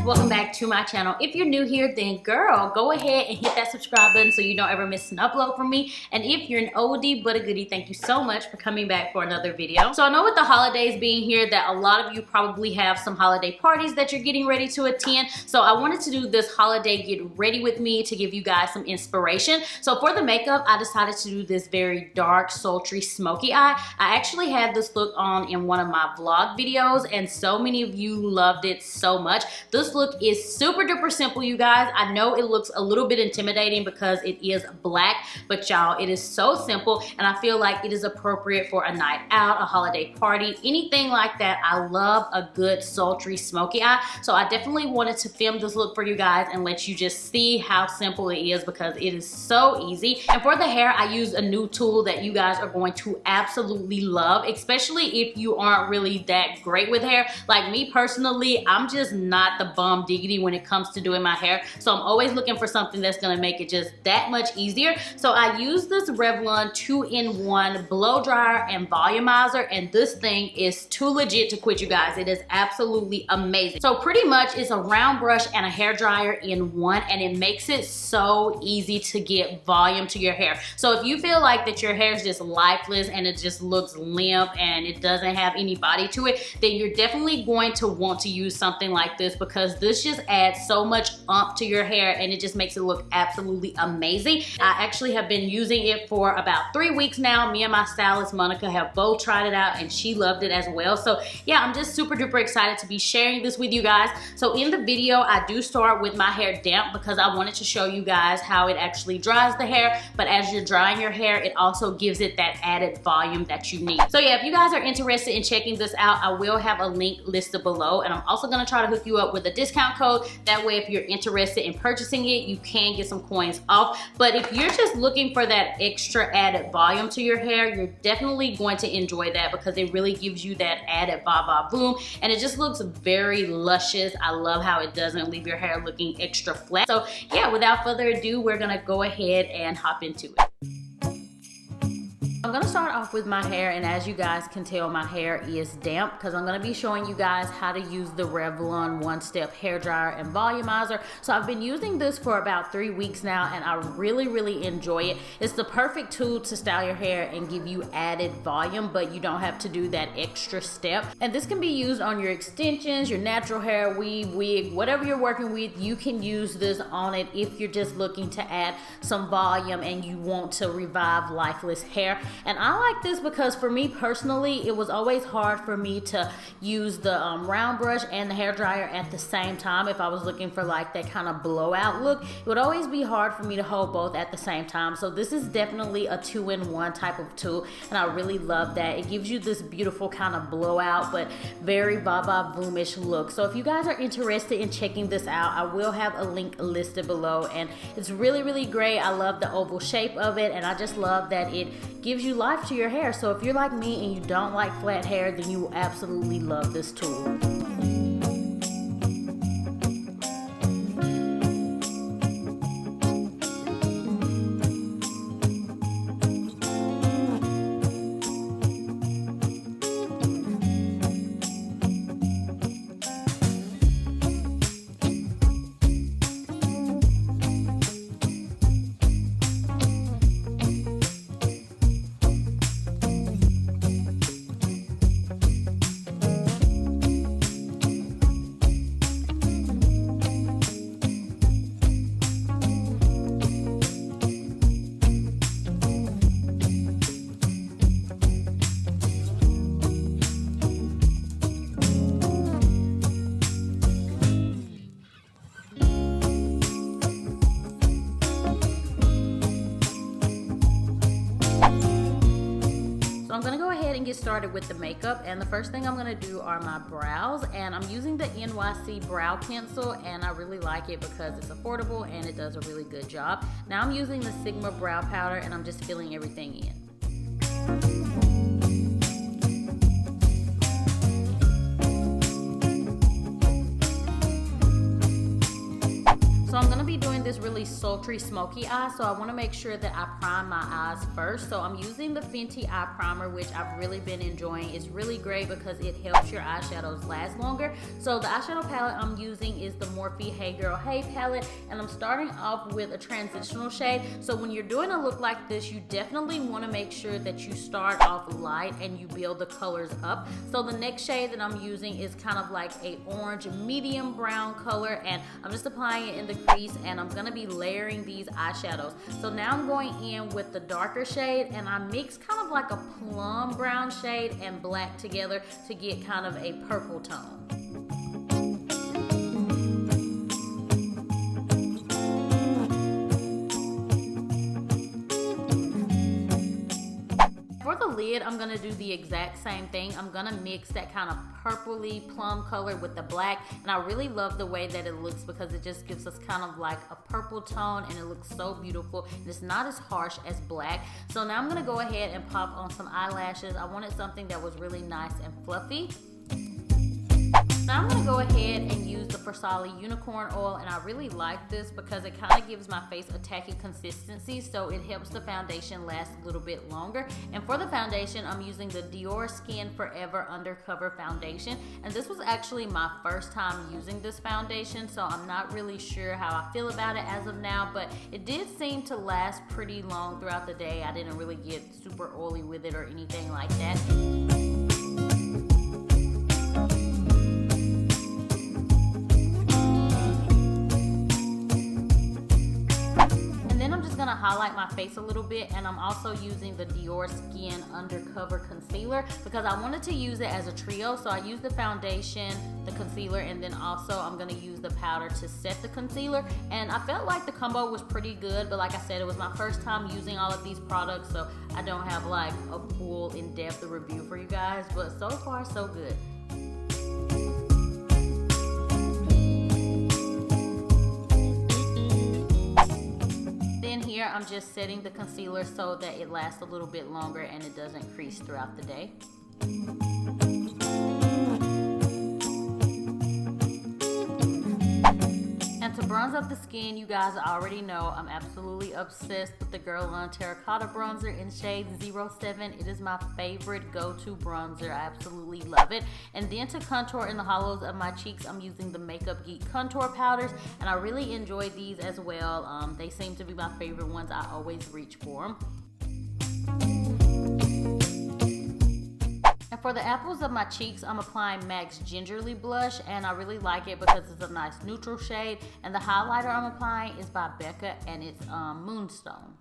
Welcome back to my channel. If you're new here, then girl, go ahead and hit that subscribe button so you don't ever miss an upload from me. And if you're an oldie but a goodie, thank you so much for coming back for another video. So I know with the holidays being here that a lot of you probably have some holiday parties that you're getting ready to attend. So I wanted to do this holiday get ready with me to give you guys some inspiration. So for the makeup, I decided to do this very dark, sultry, smoky eye. I actually had this look on in one of my vlog videos and so many of you loved it so much. This look is super duper simple, you guys. I know it looks a little bit intimidating because it is black, but y'all, it is so simple and I feel like it is appropriate for a night out, a holiday party, anything like that. I love a good sultry smoky eye, so I definitely wanted to film this look for you guys and let you just see how simple it is because it is so easy. And for the hair, I used a new tool that you guys are going to absolutely love, especially if you aren't really that great with hair. Like me personally, I'm just not the bomb diggity when it comes to doing my hair, so I'm always looking for something that's gonna make it just that much easier. So I use this Revlon 2-in-1 blow dryer and volumizer, and this thing is too legit to quit, you guys. It is absolutely amazing. So pretty much it's a round brush and a hair dryer in one, and it makes it so easy to get volume to your hair. So if you feel like that your hair is just lifeless and it just looks limp and it doesn't have any body to it, then you're definitely going to want to use something like this because this just adds so much oomph to your hair and it just makes it look absolutely amazing. I actually have been using it for about 3 weeks now. Me and my stylist Monica have both tried it out and she loved it as well. So yeah, I'm just super duper excited to be sharing this with you guys. So in the video, I do start with my hair damp because I wanted to show you guys how it actually dries the hair, but as you're drying your hair, it also gives it that added volume that you need. So yeah, if you guys are interested in checking this out, I will have a link listed below, and I'm also gonna try to hook you up with a discount code. That way, if you're interested in purchasing it, you can get some coins off. But if you're just looking for that extra added volume to your hair, you're definitely going to enjoy that because it really gives you that added ba boom, and it just looks very luscious. I love how it doesn't leave your hair looking extra flat. So yeah, without further ado, we're gonna go ahead and hop into it. I'm gonna start off with my hair, and as you guys can tell, my hair is damp because I'm gonna be showing you guys how to use the Revlon one-step hair dryer and volumizer. So I've been using this for about 3 weeks now and I really enjoy it. It's the perfect tool to style your hair and give you added volume, but you don't have to do that extra step. And this can be used on your extensions, your natural hair, weave, wig, whatever you're working with. You can use this on it if you're just looking to add some volume and you want to revive lifeless hair. And I like this because for me personally, it was always hard for me to use the round brush and the hair dryer at the same time. If I was looking for like that kind of blowout look, it would always be hard for me to hold both at the same time. So this is definitely a 2-in-1 type of tool, and I really love that. It gives you this beautiful kind of blowout but very ba boomish look. So if you guys are interested in checking this out, I will have a link listed below, and it's really great. I love the oval shape of it, and I just love that it gives you life to your hair. So if you're like me and you don't like flat hair, then you will absolutely love this tool. I'm gonna go ahead and get started with the makeup, and the first thing I'm gonna do are my brows, and I'm using the NYC Brow Pencil, and I really like it because it's affordable and it does a really good job. Now I'm using the Sigma brow powder and I'm just filling everything in. So I'm gonna be doing this this really sultry, smoky eye, so I want to make sure that I prime my eyes first. So I'm using the Fenty eye primer, which I've really been enjoying. It's really great because it helps your eyeshadows last longer. So the eyeshadow palette I'm using is the Morphe Hey Girl Hey palette, and I'm starting off with a transitional shade. So when you're doing a look like this, you definitely want to make sure that you start off light and you build the colors up. So the next shade that I'm using is kind of like a orange medium brown color, and I'm just applying it in the crease, and I'm gonna be layering these eyeshadows. So now I'm going in with the darker shade, and I mix kind of like a plum brown shade and black together to get kind of a purple tone. For the lid, I'm gonna do the exact same thing. I'm gonna mix that kind of purpley plum color with the black, and I really love the way that it looks because it just gives us kind of like a purple tone, and it looks so beautiful, and it's not as harsh as black. So now I'm gonna go ahead and pop on some eyelashes. I wanted something that was really nice and fluffy. Now I'm gonna go ahead and use the Versali Unicorn Oil, and I really like this because it kind of gives my face a tacky consistency, so it helps the foundation last a little bit longer. And for the foundation, I'm using the Diorskin Forever Undercover Foundation, and this was actually my first time using this foundation, so I'm not really sure how I feel about it as of now, but it did seem to last pretty long throughout the day. I didn't really get super oily with it or anything like that. Gonna highlight my face a little bit, and I'm also using the Diorskin Undercover Concealer because I wanted to use it as a trio. So I used the foundation, the concealer, and then also I'm gonna use the powder to set the concealer, and I felt like the combo was pretty good, but like I said, it was my first time using all of these products, so I don't have like a full in-depth review for you guys, but so far so good. Here I'm just setting the concealer so that it lasts a little bit longer and it doesn't crease throughout the day. And to bronze up the skin, you guys already know I'm absolutely obsessed with the Guerlain Terracotta Bronzer in shade 07. It is my favorite go-to bronzer. I absolutely love it. And then to contour in the hollows of my cheeks, I'm using the Makeup Geek contour powders, and I really enjoy these as well. They seem to be my favorite ones. I always reach for them. And for the apples of my cheeks, I'm applying MAC's Gingerly Blush, and I really like it because it's a nice neutral shade. And the highlighter I'm applying is by Becca, and it's Moonstone.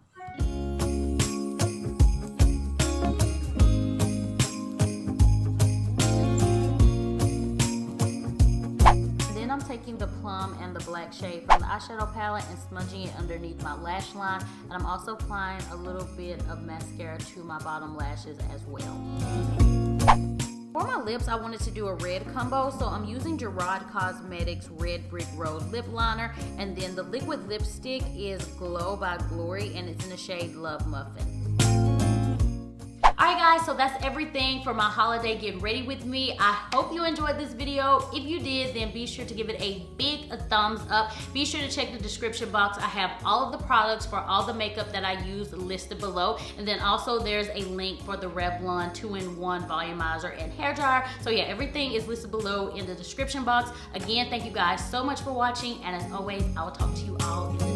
Then I'm taking the plum and the black shade from the eyeshadow palette and smudging it underneath my lash line. And I'm also applying a little bit of mascara to my bottom lashes as well. For my lips, I wanted to do a red combo, so I'm using Gerard Cosmetics Red Brick Road Lip Liner, and then the liquid lipstick is Glow by Glory, and it's in the shade Love Muffin. Alright guys, so that's everything for my holiday getting ready with me. I hope you enjoyed this video. If you did, then be sure to give it a big thumbs up. Be sure to check the description box. I have all of the products for all the makeup that I use listed below. And then also there's a link for the Revlon 2-in-1 Volumizer and Hair Dryer. So yeah, everything is listed below in the description box. Again, thank you guys so much for watching. And as always, I will talk to you all in the